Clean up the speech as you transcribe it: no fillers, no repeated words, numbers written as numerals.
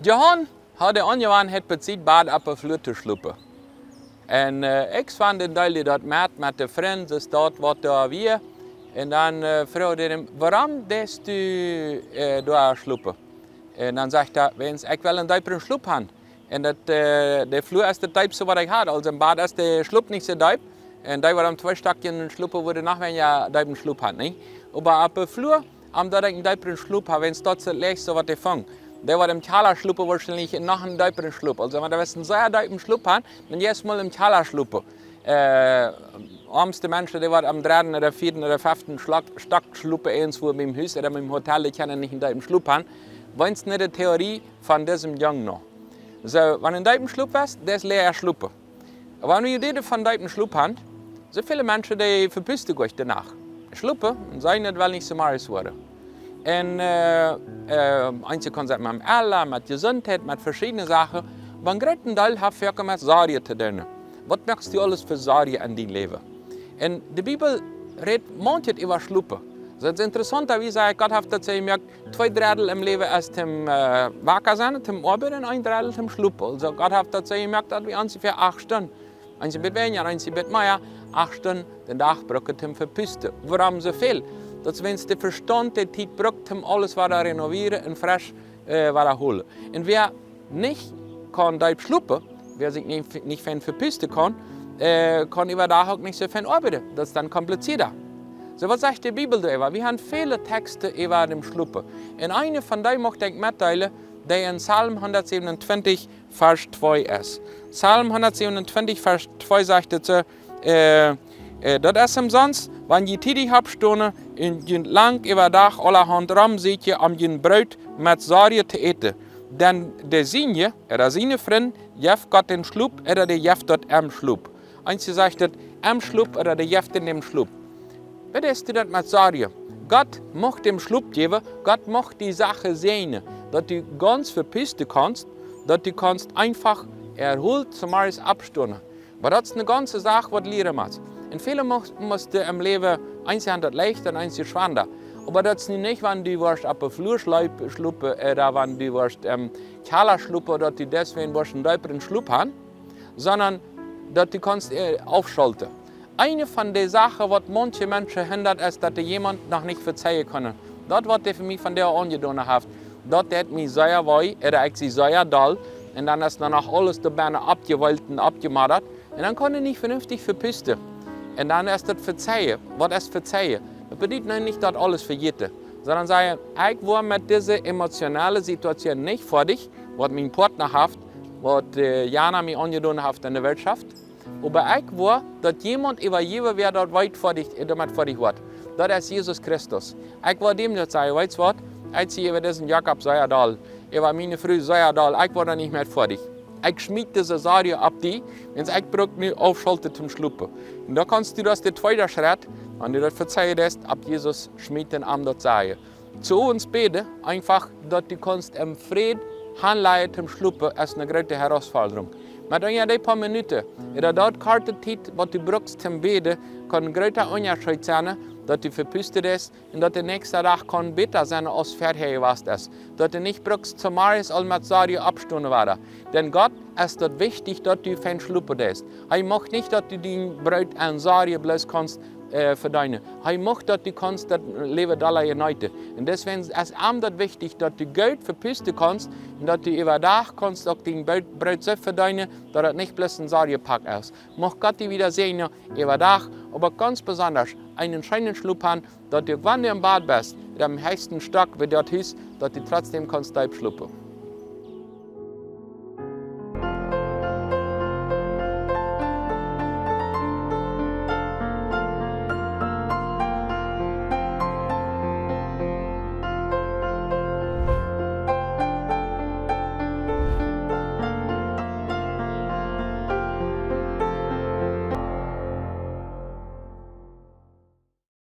Johan hadden angewandt het bezit bad op een vloer te slopen. En ik vond het dat dat met de vrienden staat wat daar weer. En dan vroeg ik hem, waarom deed u daar slopen? En dan zegt hij, wens ik wil een dieper sloep hebben. En dat, de vloer is de diepste wat ik had. Als een bad is de sloep niet zo diep. En daar waren 2 stukjes sloepen worden nog wenn je dieper sloep had. Maar op de vloer, omdat ik een dieper sloep heb, wens dat het leegste wat ik vang. Der war im Talerschluppe wahrscheinlich noch ein dieperen Schlupp. Also wenn man einen sehr tiefen Schlupp hat, dann jetzt mal im Talerschluppe. Armste Menschen, die waren am 3. oder 4. oder 5. Stockschluppe irgendwo mit dem Haus oder mit dem Hotel, die können nicht einen tiefen Schlupp haben. Wenn es nicht die Theorie von diesem Jungen noch. So, wenn ein tiefen Schlupp ist, das ist leer Schluppe. Aber wenn wir die von tiefen Schlupp haben, so viele Menschen, die verpüsten sich danach. Schluppe, und sagen nicht, weil nicht so mal wurde. En einige kan zeggen met Allah, met gezondheid, met verschillende zaken. Maar een groot deel heeft ook met zorgen te doen. Wat merkst du alles voor zorgen in je leven? En de Bibel redt manches over sloepen. Dus het is interessant dat we zeggen, God heeft dat ze merkt, 2 drittel im Leben is zum wakker zijn, zum arbeiten en 1 drittel zum sloepen. Also God heeft dat ze merkt dat we ongeveer 8 Stunden, een beetje weniger, een beetje meer, 8 Stunden den Tag brauchen zum verpusten. Waarom zoveel? Dat wenn de verstand de tijd brukt om alles wat renoveren en fresh wat holen. En wer nicht kan diep sloepen, wer sich nicht fan verpusten kann, kann über da auch nicht so fan arbeiten. Das ist dann komplizierter. So was sagt die Bibel darüber? Wir haben viele Texte über dem Schluppen. Und eine von denen möchte ich mitteilen, der in Psalm 127, Vers 2 ist. Psalm 127, Vers 2 sagt es, dat is umsonst, wenn je tidig habt Stunde in je lang über Dach allerhand rum seht je am je Brot mit Sorge te eten. Denn der Sinje, seine Freund, jeft Gott den Schlup, der jeft dort am Schlup. Einzige sagt das, am Schlup oder der jeft in dem Schlup. Was ist das mit Sorge? Gott macht dem Schlup geben, Gott macht die Sache sehen, dass du ganz verpisten kannst, dass du kannst einfach erholt zum Maris abstunden. Aber das ist eine ganze Sache, was lernen muss. Und viele mussten im Leben eins das leicht und eins schwander. Aber das ist nicht, wenn du auf der Flur schluppe oder wenn du auf dem Keller schluppe, dass du deswegen einen deuperen Schlupp haben, sondern dass du kannst aufschalten. Eine von den Sachen, was manche Menschen hindert, ist, dass jemand noch nicht verzeihen kann. Das, was für mich von der angetan hat, das hat mich sehr weh, oder ich sie sehr doll. Und dann ist danach alles dabei abgewollt und abgemacht. Und dann kann ich nicht vernünftig verpusten. Und dann ist das Verzeihen. Was ist Verzeihen? Das bedeutet nicht, dass alles vergeht, sondern sagen, ich war mit dieser emotionalen Situation nicht fertig, was mein Partner hat, was Jana mir angetan hat in der Wirtschaft. Aber ich war, dass jemand über jeden, wer dort weit damit fertig wird. Das ist Jesus Christus. Ich war dem, der sagt, weißt du was? Ich ziehe über diesen Jakob Seyerdahl, über meine Frau Seyerdahl, ich war da nicht mehr fertig. Ich schmied diese Sache ab die, wenn ich brauche nicht aufschalten zum Schluppen. Und da kannst du das der zweite Schritt, wenn du das verzeihen lässt, ab Jesus schmied den Arm dort sagen. Zu uns beten, einfach, dass du kannst im Frieden handleiten zum Schluppen, ist eine große Herausforderung. Mit ein paar Minuten, oder dort karte Zeit, was du brauchst zum Beten, kann ein großer Unterschied sein, dass du verpustet bist und dass der nächste Tag kann besser sein, als vorher gewesen ist. Dass du nicht brauchst zum Maris all mit Sorge abstunden werden. Denn Gott ist dort wichtig, dass du fein schluppen bist. Er macht nicht, dass du dein Brot an Sorge bloß kannst verdienen. Er macht, dass du kannst das Leben da uniten. Und deswegen ist es ihm wichtig, dass du Geld verpusten kannst und dass du über Tag kannst auch dein Brot so verdienen, dass es nicht bloß ein Sorgepack ist. Mach Gott dich wieder sehen über Tag, aber ganz besonders einen schönen Schlupp haben, dass du, wenn du im Bad bist, am höchsten Stock, wie dort ist, dass du trotzdem kannst schluppen.